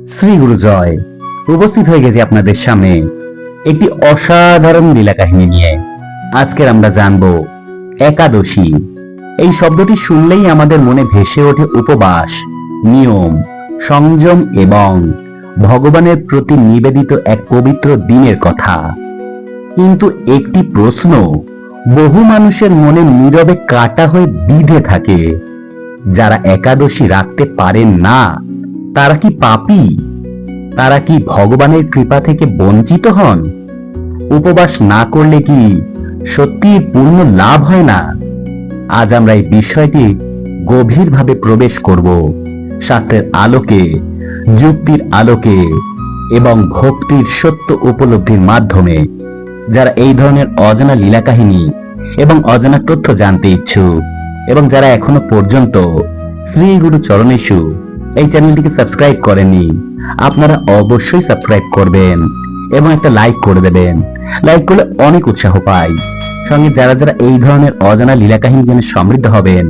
শ্রী গুরু জয়। উপস্থিত হয়ে গেছি আপনাদের সামনে একটি অসাধারণ লীলা কাহিনী নিয়ে। আজকের আমরা জানব একাদশী। এই শব্দটি শুনলেই আমাদের মনে ভেসে ওঠে উপবাস, নিয়ম, সংযম এবং ভগবানের প্রতি নিবেদিত এক পবিত্র দিনের কথা। কিন্তু একটি প্রশ্ন বহু মানুষের মনে নীরবে কাটা হয়ে বিঁধে থাকে, যারা একাদশী রাখতে পারেন না তারা কি পাপী? তারা কি ভগবানের কৃপা থেকে বঞ্চিত হন? উপবাস না করলে কি সত্যি পূর্ণ লাভ হয় না? আজ আমরা এই বিষয়টি গভীরভাবে প্রবেশ করব, শাস্ত্রের আলোকে, যুক্তির আলোকে এবং ভক্তির সত্য উপলব্ধির মাধ্যমে। যারা এই ধরনের অজানা লীলা কাহিনী এবং অজানা তথ্য জানতে ইচ্ছুক এবং যারা এখনো পর্যন্ত শ্রী গুরু চরণেষু এই চ্যানেলটিকে সাবস্ক্রাইব করেননি, আপনারা অবশ্যই সাবস্ক্রাইব করবেন এবং একটা লাইক করে দেবেন। লাইক করলে অনেক উৎসাহ পাই। সঙ্গে যারা যারা এই ধরনের অজানা লীলা কাহিনী জেনে সমৃদ্ধ হবেন,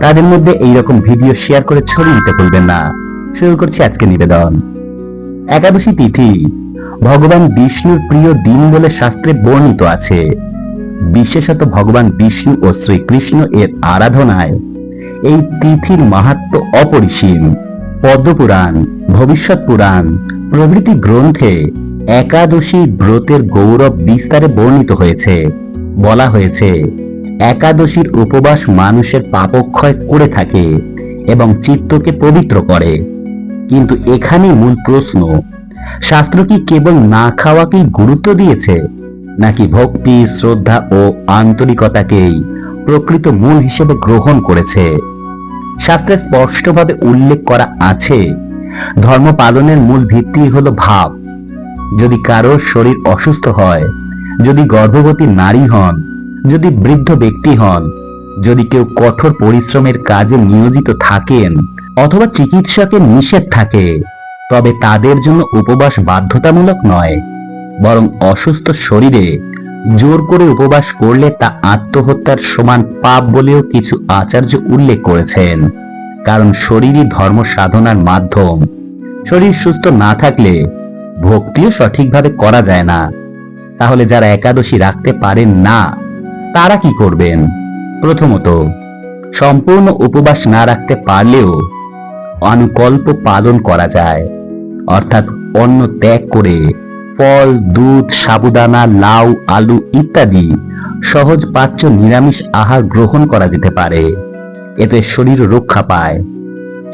তাদের মধ্যে এইরকম ভিডিও শেয়ার করে ছড়িয়ে দিতে ভুলবেন না। শুরু করছি আজকে নিবেদন। একাদশী তিথি ভগবান বিষ্ণুর প্রিয় দিন বলে শাস্ত্রে বর্ণিত আছে। বিশেষত ভগবান বিষ্ণু ও শ্রীকৃষ্ণ এর আরাধনায় এই তিথির মাহাত্ম্য অপরিসীম। পদ্মপুরাণ, ভবিষ্যৎ পুরাণ প্রভৃতি গ্রন্থে একাদশী ব্রতের গৌরব বিস্তারে বর্ণিত হয়েছে। বলা হয়েছে, একাদশীর উপবাস মানুষের পাপক্ষয় করে থাকে এবং চিত্তকে পবিত্র করে। কিন্তু এখানে মূল প্রশ্ন, শাস্ত্র কি কেবল না খাওয়াকেই গুরুত্ব দিয়েছে, নাকি ভক্তি, শ্রদ্ধা ও আন্তরিকতাকেই প্রকৃত মূল হিসেবে গ্রহণ করেছে? শাস্ত্রে স্পষ্টভাবে উল্লেখ করা আছে, ধর্ম পালনের মূল ভিত্তি হলো ভাব। যদি কারোর শরীর অসুস্থ হয়, যদি গর্ভবতী নারী হন, যদি বৃদ্ধ ব্যক্তি হন, যদি কেউ কঠোর পরিশ্রমের কাজে নিয়োজিত থাকেন অথবা চিকিৎসকের নিষেধ থাকে, তবে তাদের জন্য উপবাস বাধ্যতামূলক নয়, বরং অসুস্থ শরীরে জোর করে উপবাস করলে তা আত্মহত্যার সমান পাপ বলেও কিছু আচার্য উল্লেখ করেছেন। কারণ শরীরই ধর্ম সাধনার মাধ্যম। শরীর সুস্থ না থাকলে ভক্তিও সঠিকভাবে করা যায় না। তাহলে যারা একাদশী রাখতে পারেন না তারা কি করবেন? প্রথমত, সম্পূর্ণ উপবাস না রাখতে পারলেও অনুকল্প পালন করা যায়, অর্থাৎ অন্ন ত্যাগ করে ফল, দুধ, সাবুদানা, লাউ, আলু ইত্যাদি সহজ পাচ্য নিরামিষ আহার গ্রহণ করা যেতে পারে। এতে শরীর রক্ষা পায়,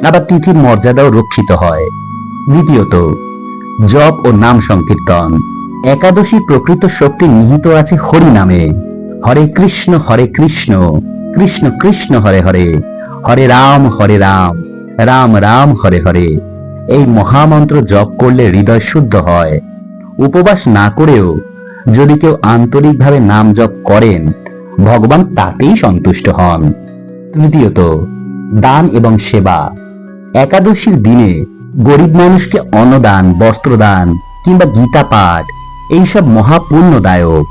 আবার তিথির মর্যাদাও রক্ষিত হয়। দ্বিতীয়ত, জপ ও নাম সংকীর্তন। একাদশী প্রকৃত শক্তি নিহিত আছে হরি নামে। হরে কৃষ্ণ কৃষ্ণ কৃষ্ণ হরে হরে, হরে রাম রাম রাম হরে হরে। এই মহামন্ত্র জপ করলে হৃদয় শুদ্ধ হয়। উপবাস না করেও যদি কেউ আন্তরিকভাবে নাম জপ করেন, ভগবান তাতেই সন্তুষ্ট হন। তৃতীয়ত, দান এবং সেবা। একাদশীর দিনে গরিব মানুষকে অন্নদান, বস্ত্রদান কিংবা গীতা পাঠ এইসব মহাপুণ্যদায়ক।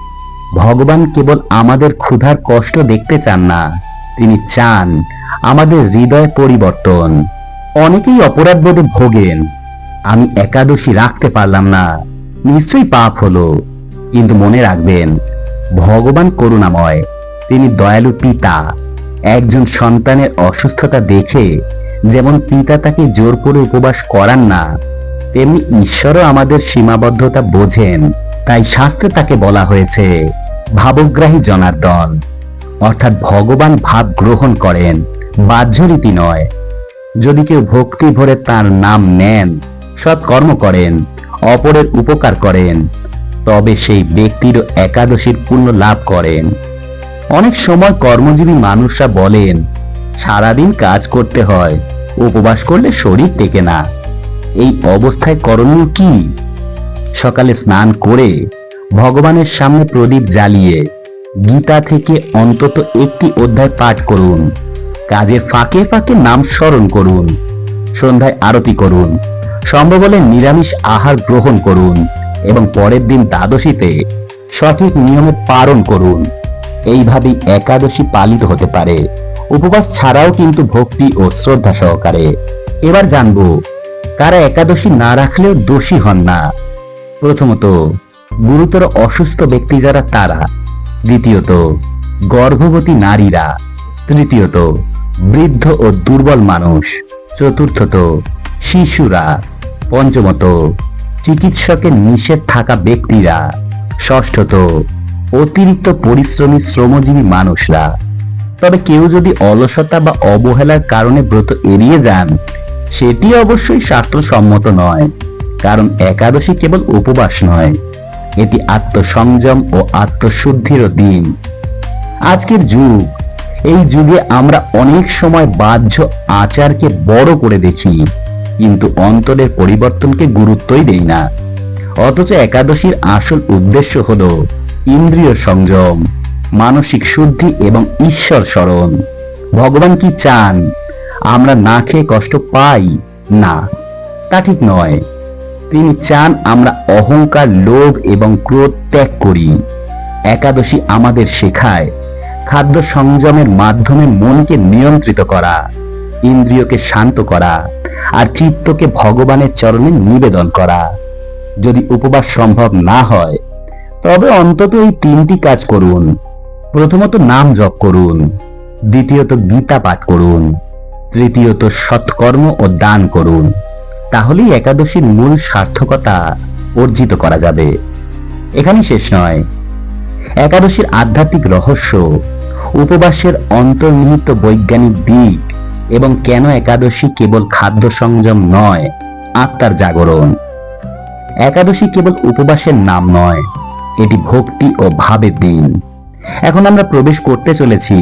ভগবান কেবল আমাদের ক্ষুধার কষ্ট দেখতে চান না, তিনি চান আমাদের হৃদয় পরিবর্তন। অনেকেই অপরাধ বোধে ভোগেন, আমি একাদশী রাখতে পারলাম না, নিশ্চয়ই পাপ হলো। কিন্তু মনে রাখবেন, ভগবান করুণাময়, তিনি দয়ালু পিতা। একজন সন্তানের অসুস্থতা দেখে যেমন পিতা তাকে জোর করে উপবাস করান না, তেমনি ঈশ্বরও আমাদের সীমাবদ্ধতা বোঝেন। তাই শাস্ত্রে তাকে বলা হয়েছে ভাবগ্রাহী জনার্দন, অর্থাৎ ভগবান ভাব গ্রহণ করেন, বাহ্য রীতি নয়। যদি কেউ ভক্তি ভরে তার নাম নেন, সৎকর্ম করেন, অপরের উপকার করেন, তবে সেই ব্যক্তিরও একাদশীর পুণ্য লাভ করেন। অনেক সময় কর্মজীবী মানুষরা বলেন, সারাদিন কাজ করতে হয়, উপবাস করলে শরীর টেকে না। এই অবস্থায় করণীয় কি? সকালে স্নান করে ভগবানের সামনে প্রদীপ জ্বালিয়ে গীতা থেকে অন্তত একটি অধ্যায় পাঠ করুন। কাজের ফাঁকে ফাঁকে নাম স্মরণ করুন। সন্ধ্যায় আরতি করুন। সম্ভব হলে নিরামিষ আহার গ্রহণ করুন এবং পরের দিন দ্বাদশীতে সঠিক নিয়মে পালন করুন। এইভাবেই একাদশী পালিত হতে পারে, উপবাস ছাড়াও কিন্তু ভক্তি ও শ্রদ্ধা সহকারে। এবার জানবো কারা একাদশী না রাখলেও দোষী হন না? প্রথমত, গুরুতর অসুস্থ ব্যক্তি যারা তারা। দ্বিতীয়ত, গর্ভবতী নারীরা। তৃতীয়ত, বৃদ্ধ ও দুর্বল মানুষ। চতুর্থত, শিশুরা। পঞ্চমত, চিকিৎসকের নিষেধ থাকা ব্যক্তিরা। ষষ্ঠত, অতিরিক্ত পরিশ্রমী শ্রমজীবী মানুষরা। তবে কেউ যদি অলসতা বা অবহেলার কারণে ব্রত এড়িয়ে যান, সেটি অবশ্যই শাস্ত্রসম্মত নয়। কারণ একাদশী কেবল উপবাস নয়, এটি আত্মসংযম ও আত্মশুদ্ধিরও দিন। আজকের যুগ, এই যুগে আমরা অনেক সময় বাহ্য আচারকে বড় করে দেখি, কিন্তু অন্তরের পরিবর্তনকে গুরুত্বই দেই না। অথচ একাদশীর আসল উদ্দেশ্য হল ইন্দ্রিয় সংযম, মানসিক শুদ্ধি এবং ঈশ্বর স্মরণ। ভগবান কি চান আমরা না খেয়ে কষ্ট পাই? না, তা ঠিক নয়। তিনি চান আমরা অহংকার, লোভ এবং ক্রোধ ত্যাগ করি। একাদশী আমাদের শেখায় খাদ্য সংযমের মাধ্যমে মনকে নিয়ন্ত্রিত করা, ইন্দ্রিয়কে শান্ত করা আর চিত্তকে ভগবানের চরণে নিবেদন করা। যদি উপবাস সম্ভব না হয়, তবে অন্তত এই তিনটি কাজ করুন। প্রথমত, নাম জপ করুন। দ্বিতীয়ত, গীতা পাঠ করুন। তৃতীয়ত, সৎকর্ম ও দান করুন। তাহলেই একাদশীর মূল সার্থকতা অর্জিত করা যাবে। এখানেই শেষ নয়। একাদশীর আধ্যাত্মিক রহস্য, উপবাসের অন্তর্নিহিত বৈজ্ঞানিক দিক এবং কেন একাদশী কেবল খাদ্য সংযম নয়, আত্মার জাগরণ। একাদশী কেবল উপবাসের নাম নয়, এটি ভক্তি ও ভাবের দিন। এখন আমরা প্রবেশ করতে চলেছি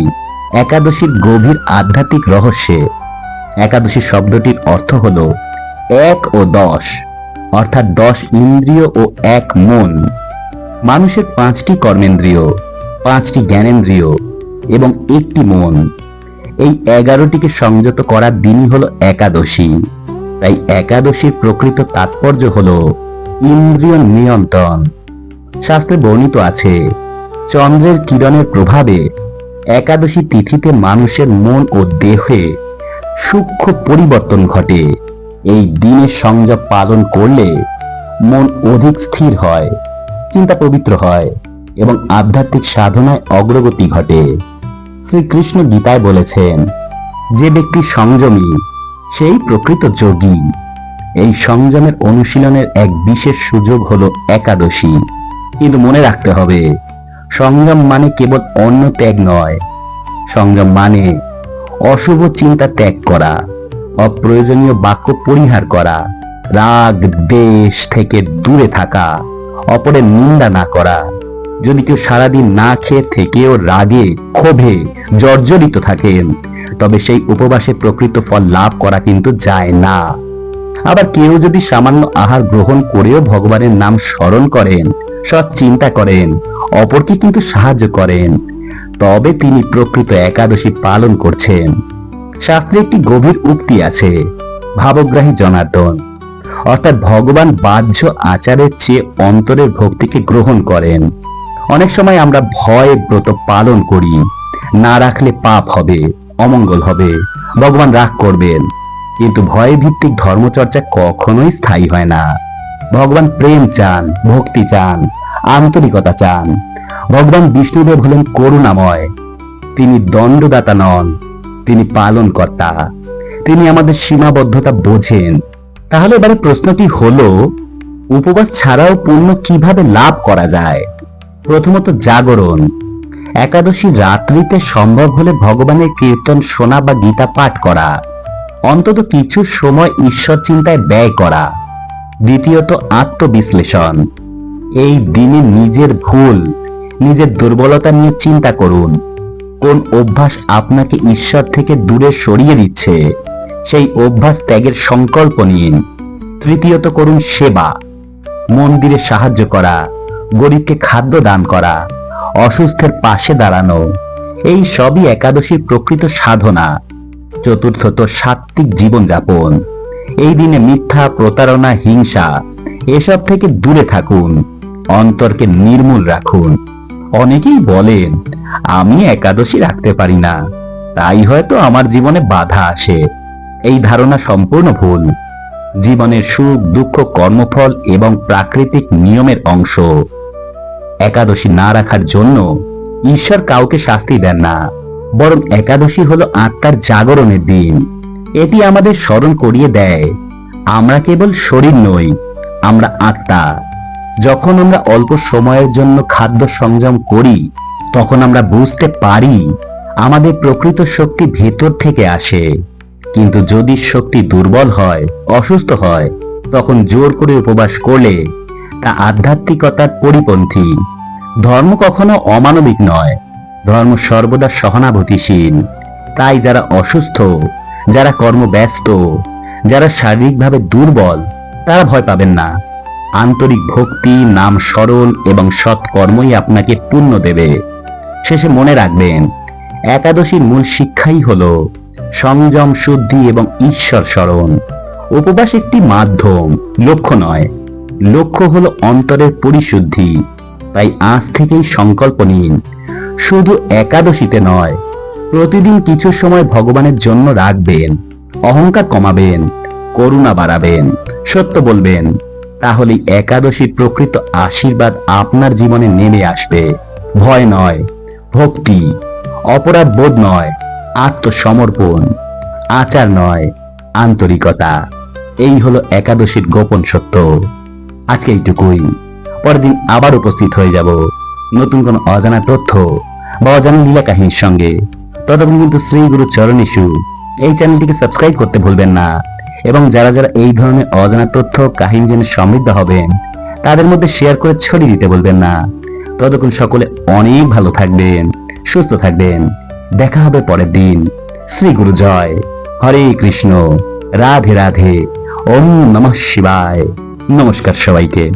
একাদশীর গভীর আধ্যাত্মিক রহস্যে। একাদশী শব্দটির অর্থ হল 1 ও 10, অর্থাৎ 10 ইন্দ্রিয় ও 1 মন। মানুষের 5টি কর্মেন্দ্রিয়, 5টি জ্ঞানেন্দ্রিয় এবং 1টি মন। এই 11টিকে সংযত করার দিনই হলো একাদশী। তাই একাদশীর প্রকৃত তাৎপর্য হলো ইন্দ্রিয় নিয়ন্ত্রণ। শাস্ত্রে বর্ণিত আছে, চন্দ্রের কিরণের প্রভাবে একাদশী তিথিতে মানুষের মন ও দেহে সূক্ষ্ম পরিবর্তন ঘটে। এই দিনের সংযম পালন করলে মন অধিক স্থির হয়, চিন্তা পবিত্র হয় এবং আধ্যাত্মিক সাধনায় অগ্রগতি ঘটে। শ্রীকৃষ্ণ গীতায় বলেছেন, যে ব্যক্তি সংযমী সেই প্রকৃত যোগী। এই সংযমের অনুশীলনের এক বিশেষ সুযোগ হলো একাদশী। কিন্তু মনে রাখতে হবে, সংযম মানে কেবল অন্ন ত্যাগ নয়। সংযম মানে অশুভ চিন্তা ত্যাগ করা, অপ্রয়োজনীয় বাক্য পরিহার করা, রাগ দ্বেষ থেকে দূরে থাকা, অপরের নিন্দা না করা। যদি কেউ সারাদিন না খেয়ে থেকেও রাগে ক্ষোভে জর্জরিত থাকেন, তবে সেই উপবাসে প্রকৃত ফল লাভ করা কিন্তু যায় না। আবার কেউ যদি সামান্য আহার গ্রহণ করেও ভগবানের নাম স্মরণ করেন, সৎ চিন্তা করেন, অপরকে কিন্তু সাহায্য করেন, তবে তিনি প্রকৃত একাদশী পালন করছেন। শাস্ত্রে একটি গভীর উক্তি আছে, ভাবগ্রাহী জনার্দন, অর্থাৎ ভগবান বাহ্য আচারের চেয়ে অন্তরের ভক্তিকে গ্রহণ করেন। অনেক সময় আমরা ভয়ে ব্রত পালন করি, না রাখলে পাপ হবে, অমঙ্গল হবে, ভগবান রাগ করবেন। কিন্তু ভয় ভিত্তিক ধর্মচর্চা কখনোই স্থায়ী হয় না। ভগবান প্রেম চান, ভক্তি চান, আন্তরিকতা চান। ভগবান বিষ্ণুদেব হলেন করুণাময়। তিনি দণ্ডদাতা নন, তিনি পালনকর্তা। তিনি আমাদের সীমাবদ্ধতা বোঝেন। তাহলে এবারে প্রশ্নটি হলো, উপবাস ছাড়াও পুণ্য কিভাবে লাভ করা যায়? প্রথমত, জাগরণ। একাদশী রাত্রিতে সম্ভব হলে ভগবানের কীর্তন শোনা বা গীতা পাঠ করা, অন্তত কিছু সময় ঈশ্বর চিন্তায় ব্যয় করা। দ্বিতীয়ত, আত্মবিশ্লেষণ। এই দিনে নিজের ভুল, নিজের দুর্বলতা নিয়ে চিন্তা করুন। কোন অভ্যাস আপনাকে ঈশ্বর থেকে দূরে সরিয়ে দিচ্ছে, সেই অভ্যাস ত্যাগের সংকল্প নিন। তৃতীয়ত, করুন সেবা। মন্দিরে সাহায্য করা, গরিবকে খাদ্য দান করা, অসুস্থের পাশে দাঁড়ানো, এই সবই একাদশীর প্রকৃত সাধনা। চতুর্থত, সাত্ত্বিক জীবনযাপন। এই দিনে মিথ্যা, প্রতারণা, হিংসা এসব থেকে দূরে থাকুন, অন্তরকে নির্মূল রাখুন। অনেকেই বলেন, আমি একাদশী রাখতে পারি না, তাই হয়তো আমার জীবনে বাধা আসে। এই ধারণা সম্পূর্ণ ভুল। জীবনের সুখ দুঃখ কর্মফল এবং প্রাকৃতিক নিয়মের অংশ। একাদশী না রাখার জন্য ঈশ্বর কাউকে শাস্তি দেন না, বরং একাদশী হলো আত্মার জাগরণের দিন। এটি আমাদের স্মরণ করিয়ে দেয় আমরা কেবল শরীর নই, আমরা আত্মা। যখন আমরা অল্প সময়ের জন্য খাদ্য সংযম করি, তখন আমরা বুঝতে পারি আমাদের প্রকৃত শক্তি ভেতর থেকে আসে। কিন্তু যদি শক্তি দুর্বল হয়, অসুস্থ হয়, তখন জোর করে উপবাস করলে তা আধ্যাত্মিকতার পরিপন্থী। ধর্ম কখনো অমানবিক নয়, ধর্ম সর্বদা সহানুভূতিশীল। তাই যারা অসুস্থ, যারা কর্মব্যস্ত, যারা শারীরিকভাবে দুর্বল, তারা ভয় পাবেন না। আন্তরিক ভক্তি, নাম স্মরণ এবং সৎকর্মই আপনাকে পুণ্য দেবে। শেষে মনে রাখবেন, একাদশীর মূল শিক্ষাই হলো সংযম, শুদ্ধি এবং ঈশ্বর স্মরণ। উপবাস একটি মাধ্যম, লক্ষ্য নয়। লক্ষ্য হলো অন্তরের পরিশুদ্ধি। তাই আজ থেকেই সংকল্প নিন, শুধু একাদশীতে নয়, প্রতিদিন কিছু সময় ভগবানের জন্য রাখবেন। অহংকার কমাবেন, করুণা বাড়াবেন, সত্য বলবেন। তাহলে একাদশীর প্রকৃত আশীর্বাদ আপনার জীবনে নেমে আসবে। ভয় নয়, ভক্তি। অপরাধ বোধ নয়, আত্মসমর্পণ। আচার নয়, আন্তরিকতা। এই হলো একাদশীর গোপন সত্য। আজকে এইটুকুই। পরের দিন আবার উপস্থিত হয়ে যাব নতুন কোন অজানা তথ্য বা অজানা লীলা কাহিনীর সঙ্গে। ততক্ষণ কিন্তু শ্রী গুরু চরণেষু এই চ্যানেলটিকে সাবস্ক্রাইব করতে ভুলবেন না। এবং যারা যারা এই ধরনের অজানা তথ্য কাহিনী জেনে সমৃদ্ধ হবেন, তাদের মধ্যে শেয়ার করে ছড়িয়ে দিতে বলবেন না। ততক্ষণ সকলে অনেক ভালো থাকবেন, সুস্থ থাকবেন। দেখা হবে পরের দিন। শ্রী গুরু জয়। হরে কৃষ্ণ। রাধে রাধে। ওম নমঃ শিবায়। নমস্কার সবাইকে।